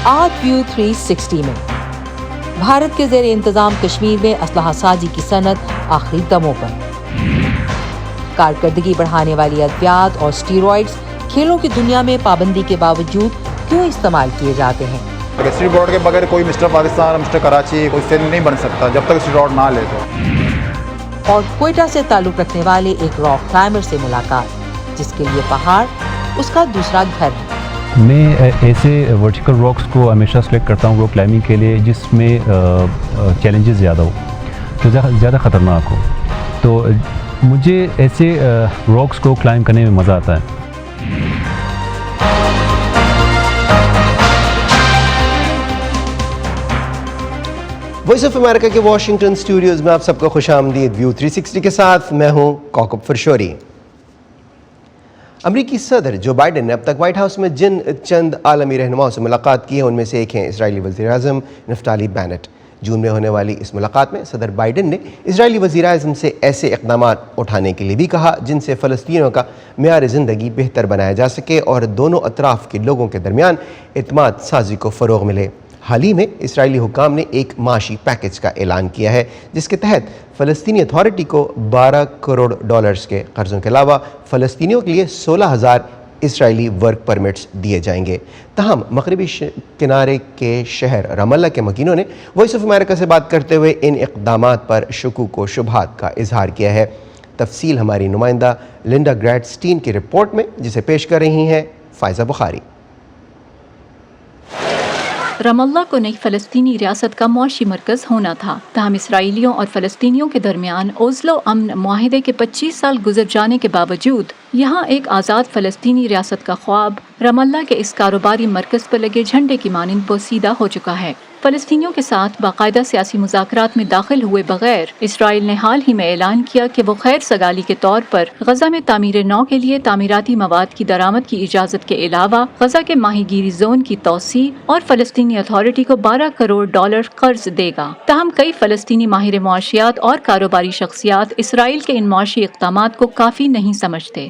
آج ویو 360 میں بھارت کے زیر انتظام کشمیر میں اسلحہ سازی کی صنعت آخری دموں پر، کارکردگی بڑھانے والی ادویات اور اسٹیرائڈز کھیلوں کی دنیا میں پابندی کے باوجود کیوں استعمال کیے جاتے ہیں؟ اسٹیرائڈ بورڈ کے بغیر کوئی مسٹر پاکستان اور مسٹر کراچی کوئی سیل نہیں بن سکتا جب تک اسٹیرائڈ نہ لے تو۔ اور کوئٹہ سے تعلق رکھنے والے ایک راک کلائمبر سے ملاقات، جس کے لیے پہاڑ اس کا دوسرا گھر ہے۔ میں ایسے ورٹیکل راکس کو ہمیشہ سلیکٹ کرتا ہوں راک کلائمبنگ کے لیے جس میں چیلنجز زیادہ ہو، جو زیادہ خطرناک ہو، تو مجھے ایسے راکس کو کلائمب کرنے میں مزہ آتا ہے۔ وائس آف امریکہ کے واشنگٹن اسٹوڈیوز میں آپ سب کو خوش آمدید۔ ویو 360 کے ساتھ میں ہوں کوکب فرشوری۔ امریکی صدر جو بائیڈن نے اب تک وائٹ ہاؤس میں جن چند عالمی رہنماؤں سے ملاقات کی ہے ان میں سے ایک ہیں اسرائیلی وزیر اعظم نفتالی بینٹ۔ جون میں ہونے والی اس ملاقات میں صدر بائیڈن نے اسرائیلی وزیر اعظم سے ایسے اقدامات اٹھانے کے لیے بھی کہا جن سے فلسطینیوں کا معیار زندگی بہتر بنایا جا سکے اور دونوں اطراف کے لوگوں کے درمیان اعتماد سازی کو فروغ ملے۔ حال ہی میں اسرائیلی حکام نے ایک معاشی پیکج کا اعلان کیا ہے جس کے تحت فلسطینی اتھارٹی کو $12 کروڑ کے قرضوں کے علاوہ فلسطینیوں کے لیے 16,000 اسرائیلی ورک پرمٹس دیے جائیں گے۔ تاہم مغربی کنارے کے شہر رام اللہ کے مکینوں نے وائس آف امریکہ سے بات کرتے ہوئے ان اقدامات پر شکوک و شبہات کا اظہار کیا ہے۔ تفصیل ہماری نمائندہ لنڈا گریڈسٹین کی رپورٹ میں، جسے پیش کر رہی ہیں فائزہ بخاری۔ رام اللہ کو نئی فلسطینی ریاست کا معاشی مرکز ہونا تھا، تاہم اسرائیلیوں اور فلسطینیوں کے درمیان اوزلو امن معاہدے کے 25 سال گزر جانے کے باوجود یہاں ایک آزاد فلسطینی ریاست کا خواب رام اللہ کے اس کاروباری مرکز پر لگے جھنڈے کی مانند بوسیدہ ہو چکا ہے۔ فلسطینیوں کے ساتھ باقاعدہ سیاسی مذاکرات میں داخل ہوئے بغیر اسرائیل نے حال ہی میں اعلان کیا کہ وہ خیر سگالی کے طور پر غزہ میں تعمیر نو کے لیے تعمیراتی مواد کی درآمد کی اجازت کے علاوہ غزہ کے ماہی گیری زون کی توسیع اور فلسطینی اتھارٹی کو $12 کروڑ قرض دے گا۔ تاہم کئی فلسطینی ماہر معاشیات اور کاروباری شخصیات اسرائیل کے ان معاشی اقدامات کو کافی نہیں سمجھتے۔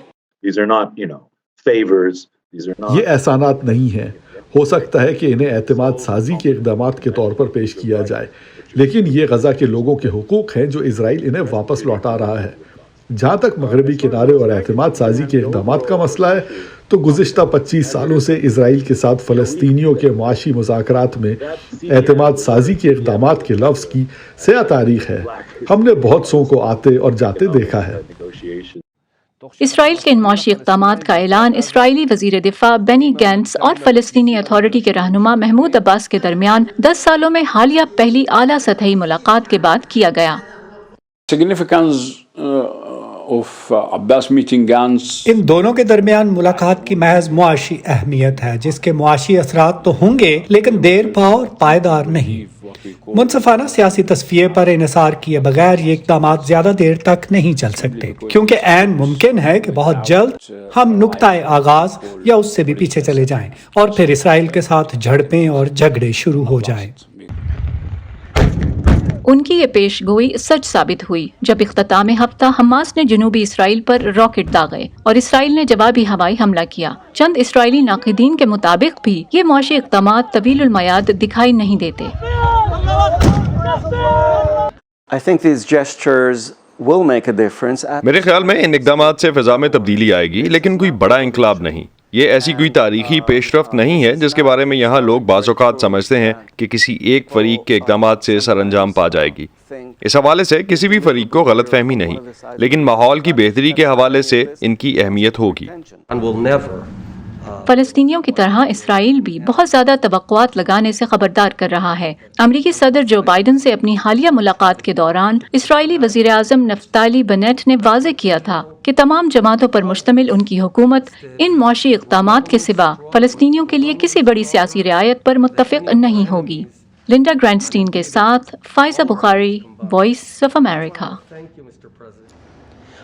یہ احسانات نہیں ہیں، ہو سکتا ہے کہ انہیں اعتماد سازی کے اقدامات کے طور پر پیش کیا جائے، لیکن یہ غزہ کے لوگوں کے حقوق ہیں جو اسرائیل انہیں واپس لوٹا رہا ہے۔ جہاں تک مغربی کنارے اور اعتماد سازی کے اقدامات کا مسئلہ ہے تو گزشتہ 25 سالوں سے اسرائیل کے ساتھ فلسطینیوں کے معاشی مذاکرات میں اعتماد سازی کے اقدامات کے لفظ کی سیاہ تاریخ ہے۔ ہم نے بہت سو کو آتے اور جاتے دیکھا ہے۔ اسرائیل کے ان معاشی اقدامات کا اعلان اسرائیلی وزیر دفاع بینی گینٹس اور فلسطینی اتھارٹی کے رہنما محمود عباس کے درمیان 10 سالوں میں حالیہ پہلی اعلیٰ سطحی ملاقات کے بعد کیا گیا۔ ان دونوں کے درمیان ملاقات کی محض معاشی اہمیت ہے جس کے معاشی اثرات تو ہوں گے لیکن دیر پا اور پائیدار نہیں۔ منصفانہ سیاسی تصفیے پر انحصار کیے بغیر یہ اقدامات زیادہ دیر تک نہیں چل سکتے، کیونکہ عین ممکن ہے کہ بہت جلد ہم نقطۂ آغاز یا اس سے بھی پیچھے چلے جائیں اور پھر اسرائیل کے ساتھ جھڑپیں اور جھگڑے شروع ہو جائیں۔ ان کی یہ پیش گوئی سچ ثابت ہوئی جب اختتام ہفتہ حماس نے جنوبی اسرائیل پر راکٹ داغے اور اسرائیل نے جوابی ہوائی حملہ کیا۔ چند اسرائیلی ناقدین کے مطابق بھی یہ معاشی اقدامات طویل المیعاد دکھائی نہیں دیتے۔ میرے خیال میں ان اقدامات سے فضا میں تبدیلی آئے گی، لیکن کوئی بڑا انقلاب نہیں۔ یہ ایسی کوئی تاریخی پیش رفت نہیں ہے جس کے بارے میں یہاں لوگ بعض اوقات سمجھتے ہیں کہ کسی ایک فریق کے اقدامات سے سر انجام پا جائے گی۔ اس حوالے سے کسی بھی فریق کو غلط فہمی نہیں، لیکن ماحول کی بہتری کے حوالے سے ان کی اہمیت ہوگی۔ فلسطینیوں کی طرح اسرائیل بھی بہت زیادہ توقعات لگانے سے خبردار کر رہا ہے۔ امریکی صدر جو بائیڈن سے اپنی حالیہ ملاقات کے دوران اسرائیلی وزیر اعظم نفتالی بینٹ نے واضح کیا تھا کہ تمام جماعتوں پر مشتمل ان کی حکومت ان معاشی اقدامات کے سوا فلسطینیوں کے لیے کسی بڑی سیاسی رعایت پر متفق نہیں ہوگی۔ لنڈا گرینڈسٹین کے ساتھ فائزہ بخاری، وائس آف امریکہ۔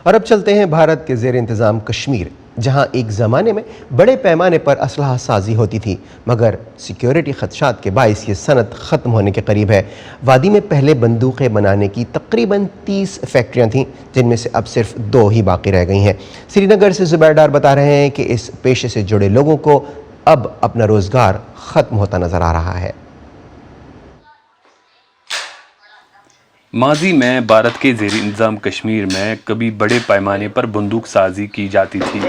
اور اب چلتے ہیں بھارت کے زیر انتظام کشمیر، جہاں ایک زمانے میں بڑے پیمانے پر اسلحہ سازی ہوتی تھی، مگر سیکیورٹی خدشات کے باعث یہ صنعت ختم ہونے کے قریب ہے۔ وادی میں پہلے بندوقیں بنانے کی تقریباً 30 فیکٹریاں تھیں، جن میں سے اب صرف 2 ہی باقی رہ گئی ہیں۔ سری نگر سے زبیر ڈار بتا رہے ہیں کہ اس پیشے سے جڑے لوگوں کو اب اپنا روزگار ختم ہوتا نظر آ رہا ہے۔ ماضی میں بھارت کے زیر انتظام کشمیر میں کبھی بڑے پیمانے پر بندوق سازی کی جاتی تھی،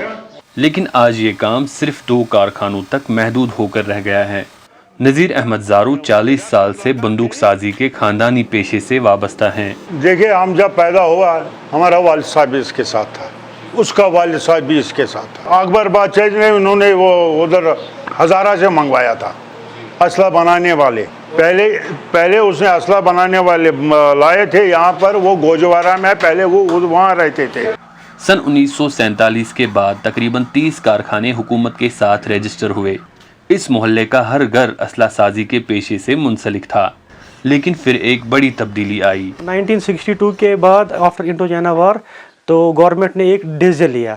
لیکن آج یہ کام صرف 2 کارخانوں تک محدود ہو کر رہ گیا ہے۔ نذیر احمد زارو 40 سال سے بندوق سازی کے خاندانی پیشے سے وابستہ ہیں۔ دیکھیں، ہم جب پیدا ہوا ہمارا والد صاحب بھی اس کے ساتھ تھا، اس کا والد صاحب بھی اس کے ساتھ تھا۔ اکبر بادشاہ نے انہوں نے وہ ادھر ہزارہ سے منگوایا تھا اسلحہ بنانے والے۔ پہلے اس نے اسلحہ بنانے والے لائے تھے یہاں پر، وہ گوجوارہ میں پہلے وہ وہاں رہتے تھے۔ سن 1947 کے بعد تقریباً 30 کارخانے حکومت کے ساتھ رجسٹر ہوئے۔ اس محلے کا ہر گھر اسلحہ سازی کے پیشے سے منسلک تھا، لیکن پھر ایک بڑی تبدیلی آئی۔ 1962 کے بعد آفٹر انڈو چائنا وار تو گورنمنٹ نے ایک ڈیسیژن لیا،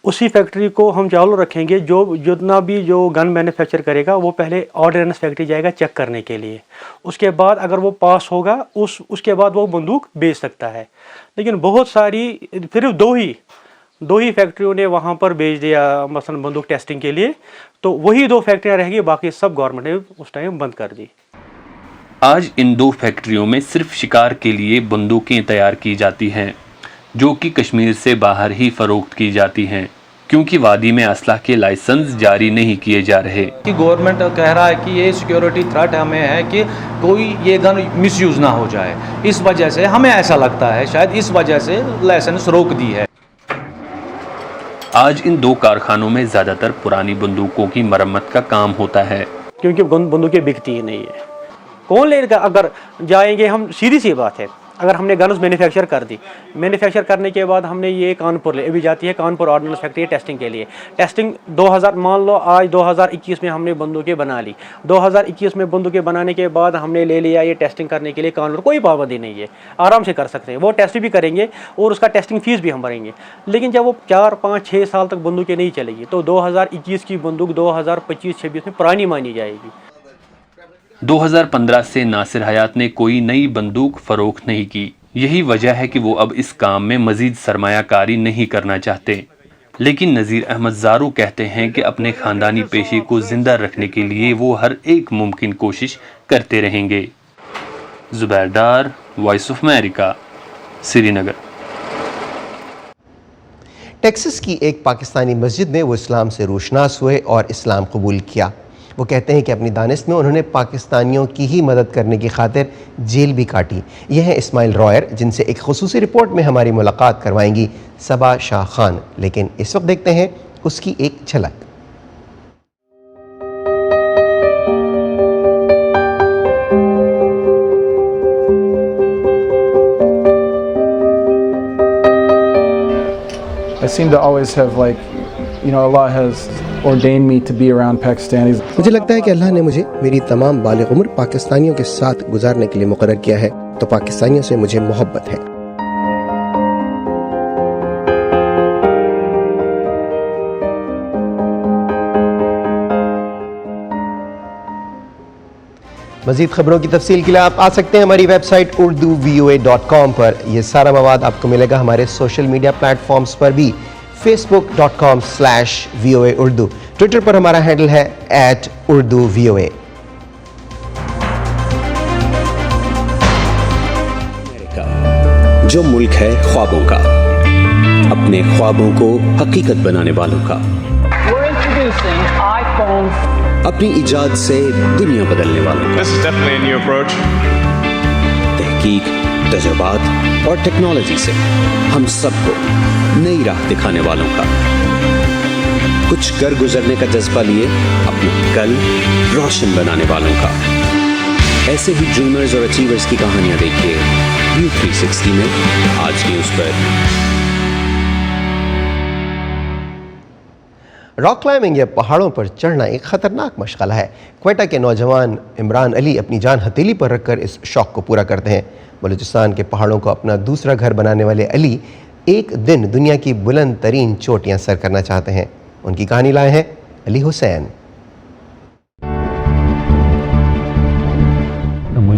اسی فیکٹری کو ہم چالو رکھیں گے، جتنا بھی جو گن مینوفیکچر کرے گا وہ پہلے آرڈیننس فیکٹری جائے گا چیک کرنے کے لیے، اس کے بعد اگر وہ پاس ہوگا اس کے بعد وہ بندوق بیچ سکتا ہے۔ لیکن بہت ساری صرف دو ہی فیکٹریوں نے وہاں پر بیچ دیا مثلا بندوق ٹیسٹنگ کے لیے، تو وہی 2 فیکٹریاں رہ گئی، باقی سب گورنمنٹ نے اس ٹائم بند کر دی۔ آج ان 2 فیکٹریوں میں صرف شکار کے لیے بندوقیں تیار کی جاتی ہیں، جو کہ کشمیر سے باہر ہی فروخت کی جاتی ہیں، کیونکہ وادی میں اسلحہ کے لائسنس جاری نہیں کیے جا رہے۔ کہ گورنمنٹ کہہ رہا ہے کہ یہ سیکیورٹی تھریٹ ہمیں ہے کہ کوئی یہ گن مس یوز نہ ہو جائے، اس وجہ سے ہمیں ایسا لگتا ہے شاید اس وجہ سے لائسنس روک دی ہے۔ آج ان 2 کارخانوں میں زیادہ تر پرانی بندوقوں کی مرمت کا کام ہوتا ہے، کیونکہ بندوقیں بکتی ہی نہیں ہے، کون لے گا؟ اگر جائیں گے ہم، سیدھی سی بات ہے، اگر ہم نے گنز مینوفیکچر کر دی، مینوفیکچر کرنے کے بعد ہم نے یہ کانپور لے، ابھی جاتی ہے کانپور آرڈننس فیکٹری ٹیسٹنگ کے لیے، ٹیسٹنگ 2000 مان لو آج 2021 میں ہم نے بندوقیں بنا لی، 2021 میں بندوقیں بنانے کے بعد ہم نے لے لیا یہ ٹیسٹنگ کرنے کے لیے کانپور، کوئی پابندی نہیں ہے، آرام سے کر سکتے ہیں، وہ ٹیسٹ بھی کریں گے اور اس کا ٹیسٹنگ فیس بھی ہم بھریں گے۔ لیکن جب وہ 4 5 6 سال تک بندوقیں نہیں چلے گی تو 2021 کی بندوق 2025-26 میں پرانی مانی جائے گی۔ 2015 سے ناصر حیات نے کوئی نئی بندوق فروخت نہیں کی، یہی وجہ ہے کہ وہ اب اس کام میں مزید سرمایہ کاری نہیں کرنا چاہتے، لیکن نذیر احمد زارو کہتے ہیں کہ اپنے خاندانی پیشے کو زندہ رکھنے کے لیے وہ ہر ایک ممکن کوشش کرتے رہیں گے۔ Zubair Dar, voice of America, Srinagar. Texas کی ایک پاکستانی مسجد میں وہ اسلام سے روشناس ہوئے اور اسلام قبول کیا۔ وہ کہتے ہیں کہ اپنی دانست میں انہوں نے پاکستانیوں کی ہی مدد کرنے کی خاطر جیل بھی کاٹی۔ یہ ہیں اسماعیل رائر، جن سے ایک خصوصی رپورٹ میں ہماری ملاقات کروائیں گی صبا شاہ خان، لیکن اس وقت دیکھتے ہیں اس کی ایک جھلک۔ I seem to always have Allah has ordained me to be around Pakistanis. مجھے لگتا ہے کہ اللہ نے مجھے میری تمام بالغ عمر پاکستانیوں کے ساتھ گزارنے کے لیے مقرر کیا ہے، تو پاکستانیوں سے مجھے محبت ہے۔ مزید خبروں کی تفصیل کے لیے آپ آ سکتے ہیں ہماری ویب سائٹ urduvoa.com پر۔ یہ سارا مواد آپ کو ملے گا ہمارے سوشل میڈیا پلیٹ فارمز پر بھی، facebook.com/VOA اردو، ٹویٹر پر ہمارا ہینڈل ہے @urduvoa۔ جو ملک ہے خوابوں کا، اپنے خوابوں کو حقیقت بنانے والوں کا، اپنی ایجاد سے دنیا بدلنے والوں کا، تحقیق، تجربات اور ٹیکنالوجی سے ہم سب کو نئی راہ دکھانے والوں کا، کچھ گر گزرنے کا جذبہ لیے اپنے کل روشن بنانے والوں کا۔ ایسے ہی ڈریمرز اور اچیورز کی کہانیاں دیکھیے ویو 360 میں آج نیوز پر۔ راک کلائمبنگ یا پہاڑوں پر چڑھنا ایک خطرناک مشغلہ ہے۔ کوئٹہ کے نوجوان عمران علی اپنی جان ہتھیلی پر رکھ کر اس شوق کو پورا کرتے ہیں۔ بلوچستان کے پہاڑوں کو اپنا دوسرا گھر بنانے والے علی ایک دن دنیا کی بلند ترین چوٹیاں سر کرنا چاہتے ہیں۔ ان کی کہانی لائے ہیں علی حسین۔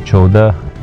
14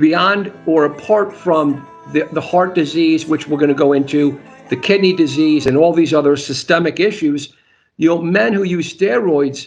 Beyond or apart from the heart disease, which we're going to go into, the kidney disease and all these other systemic issues, men who use steroids,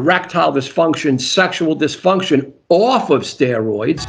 Erectile dysfunction, sexual dysfunction off of steroids.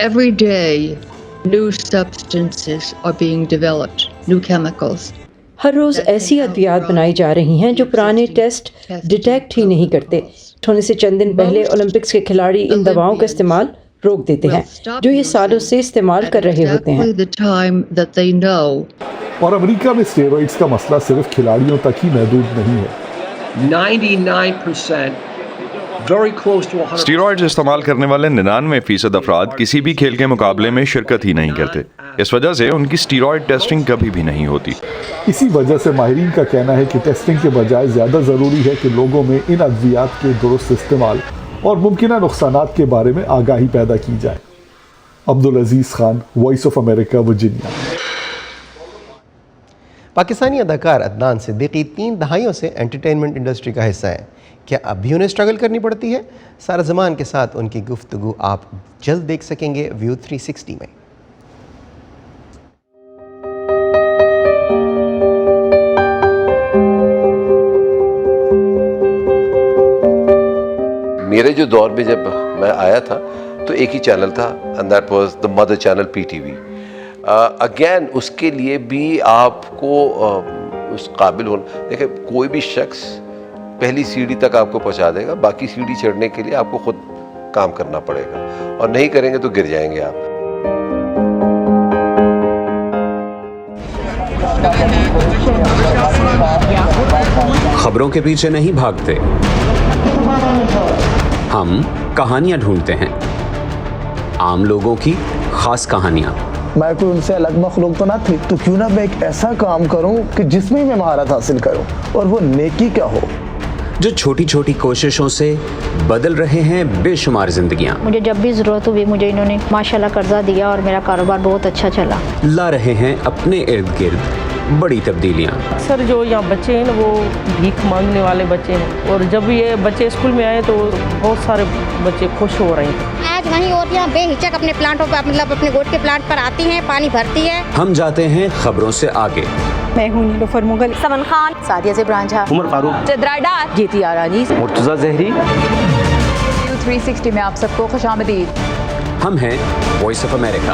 Every day New substances are being developed, new chemicals. ہر روز ایسی ادویات بنائی جا رہی ہیں جو پرانے test detect ہی نہیں کرتے. ہونے سے چند دن پہلے اولمپکس کے کھلاڑی ان دواؤں کا استعمال روک دیتے ہیں جو یہ سالوں سے استعمال کر رہے ہوتے ہیں. اور امریکہ میں اسٹیرائڈز کا مسئلہ صرف کھلاڑیوں تک ہی محدود نہیں ہے. 99%, very close to 100%. اسٹیرائڈز استعمال کرنے والے 99% افراد کسی بھی کھیل کے مقابلے میں شرکت ہی نہیں کرتے. اس وجہ سے ان کی اسٹیرائڈ ٹیسٹنگ کبھی بھی نہیں ہوتی. اسی وجہ سے ماہرین کا کہنا ہے کہ ٹیسٹنگ کے بجائے زیادہ ضروری ہے کہ لوگوں میں ان ادویات کے درست استعمال اور ممکنہ نقصانات کے بارے میں آگاہی پیدا کی جائے. Abdul Aziz Khan, Voice of America, Virginia. Pakistani اداکار عدنان صدیقی 3 دہائیوں سے انٹرٹینمنٹ انڈسٹری کا حصہ ہیں. کیا اب بھی انہیں اسٹرگل کرنی پڑتی ہے؟ سارا زمان کے ساتھ ان کی گفتگو آپ جلد دیکھ سکیں گے ویو 360 میں. میرے جو دور میں جب میں آیا تھا تو ایک ہی چینل تھا and that was the mother channel PTV. Again اس کے لیے بھی آپ کو اس قابل ہونا. دیکھیں کوئی بھی شخص پہلی سیڑھی تک آپ کو پہنچا دے گا، باقی سیڑھی چڑھنے کے لیے آپ کو خود کام کرنا پڑے گا، اور نہیں کریں گے تو گر جائیں گے آپ. خبروں کے پیچھے نہیں بھاگتے، ہم کہانیاں ڈھونڈتے ہیں، عام لوگوں کی خاص کہانیاں. میں کوئی ان سے الگ مخلوق تو نہ تھی، تو کیوں نہ میں ایک ایسا کام کروں کہ جس میں میں مہارت حاصل کروں، اور وہ نیکی کیا ہو. جو چھوٹی چھوٹی کوششوں سے بدل رہے ہیں بے شمار زندگیاں. مجھے جب بھی ضرورت ہوئی مجھے انہوں نے ماشاءاللہ قرضہ دیا اور میرا کاروبار بہت اچھا چلا. لا رہے ہیں اپنے ارد گرد بڑی تبدیلیاں. اکثر جو یہاں بچے ہیں نا وہ بھیک مانگنے والے بچے ہیں، اور جب یہ بچے اسکول میں آئے تو بہت سارے بچے خوش ہو رہے ہیں. آج وہیں عورتیں بے ہچک اپنے پلانٹوں پر، مطلب اپنے گوٹ کے پلانٹ پر آتی ہیں، پانی بھرتی ہے. ہم جاتے ہیں خبروں سے آگے. میں ہوں نیلوفر مغل، سمن خان، سعدیہ زبران جھا، عمر فاروق، چترا ڈار، جیتی آرانی، مرتضیٰ زہری. 360 میں آپ سب کو خوش آمدید. ہم ہیں وائس آف امریکہ.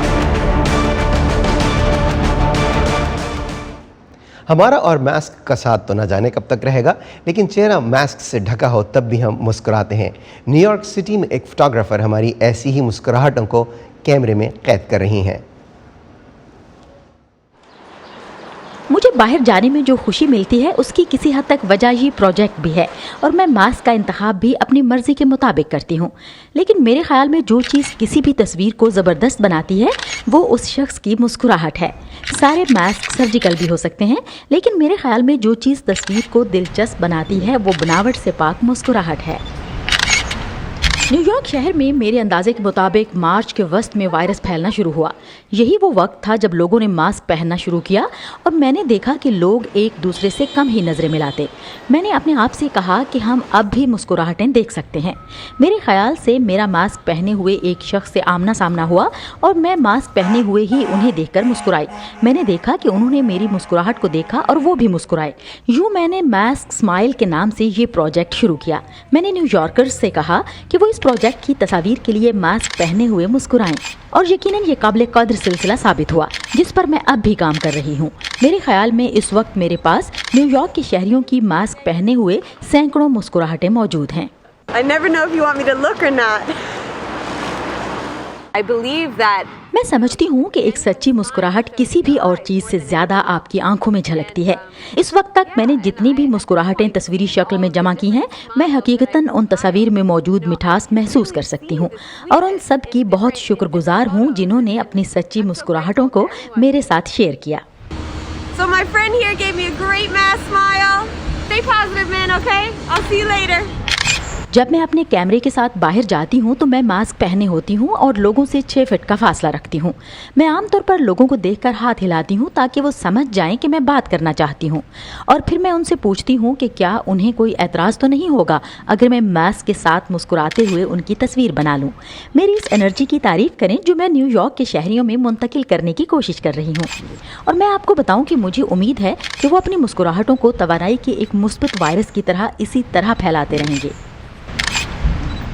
ہمارا اور ماسک کا ساتھ تو نہ جانے کب تک رہے گا، لیکن چہرہ ماسک سے ڈھکا ہو تب بھی ہم مسکراتے ہیں. نیو یارک سٹی میں ایک فوٹوگرافر ہماری ایسی ہی مسکراہٹوں کو کیمرے میں قید کر رہی ہیں. مجھے باہر جانے میں جو خوشی ملتی ہے اس کی کسی حد تک وجہ یہ پروجیکٹ بھی ہے، اور میں ماسک کا انتخاب بھی اپنی مرضی کے مطابق کرتی ہوں. لیکن میرے خیال میں جو چیز کسی بھی تصویر کو زبردست بناتی ہے وہ اس شخص کی مسکراہٹ ہے. سارے ماسک سرجیکل بھی ہو سکتے ہیں، لیکن میرے خیال میں جو چیز تصویر کو دلچسپ بناتی ہے وہ بناوٹ سے پاک مسکراہٹ ہے. نیو یارک شہر میں میرے اندازے کے مطابق مارچ کے وسط میں وائرس پھیلنا شروع ہوا. یہی وہ وقت تھا جب لوگوں نے ماسک پہننا شروع کیا، اور میں نے دیکھا کہ لوگ ایک دوسرے سے کم ہی نظریں ملاتے. میں نے اپنے آپ سے کہا کہ ہم اب بھی مسکراہٹیں دیکھ سکتے ہیں. میرے خیال سے میرا ماسک پہنے ہوئے ایک شخص سے آمنا سامنا ہوا، اور میں ماسک پہنے ہوئے ہی انہیں دیکھ کر مسکرائی. میں نے دیکھا کہ انہوں نے میری مسکراہٹ کو دیکھا اور وہ بھی مسکرائے. یوں میں نے ماسک اسمائل کے نام سے یہ پروجیکٹ شروع کیا. میں نے نیو یارکرز سے کہا کہ وہ اس پروجیکٹ کی تصاویر کے لیے ماسک پہنے ہوئے مسکرائیں، اور یقیناً یہ قابل قدر سلسلہ ثابت ہوا جس پر میں اب بھی کام کر رہی ہوں. میرے خیال میں اس وقت میرے پاس نیو یارک کے شہریوں کی ماسک پہنے ہوئے سینکڑوں مسکراہٹیں موجود ہیں. I never know if you want me to look or not. I believe that میں سمجھتی ہوں کہ ایک سچی مسکراہٹ کسی بھی اور چیز سے زیادہ آپ کی آنکھوں میں جھلکتی ہے. اس وقت تک میں نے جتنی بھی مسکراہٹیں تصویری شکل میں جمع کی ہیں، میں حقیقتاً ان تصاویر میں موجود مٹھاس محسوس کر سکتی ہوں، اور ان سب کی بہت شکر گزار ہوں جنہوں نے اپنی سچی مسکراہٹوں کو میرے ساتھ شیئر کیا. So my friend here gave me a great mass smile. Stay positive, man, okay? I'll see you later. جب میں اپنے کیمرے کے ساتھ باہر جاتی ہوں تو میں ماسک پہنے ہوتی ہوں اور لوگوں سے 6 فٹ کا فاصلہ رکھتی ہوں. میں عام طور پر لوگوں کو دیکھ کر ہاتھ ہلاتی ہوں تاکہ وہ سمجھ جائیں کہ میں بات کرنا چاہتی ہوں، اور پھر میں ان سے پوچھتی ہوں کہ کیا انہیں کوئی اعتراض تو نہیں ہوگا اگر میں ماسک کے ساتھ مسکراتے ہوئے ان کی تصویر بنا لوں. میری اس انرجی کی تعریف کریں جو میں نیو یارک کے شہریوں میں منتقل کرنے کی کوشش کر رہی ہوں. اور میں آپ کو بتاؤں کہ مجھے امید ہے کہ وہ اپنی مسکراہٹوں کو توانائی کے ایک مثبت وائرس کی طرح اسی طرح پھیلاتے رہیں گے.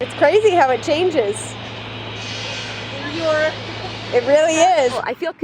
It's crazy how it changes. It really is.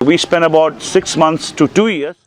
We spend about 6 months to 2 years.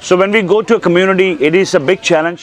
So when we go to a community, it is a big challenge.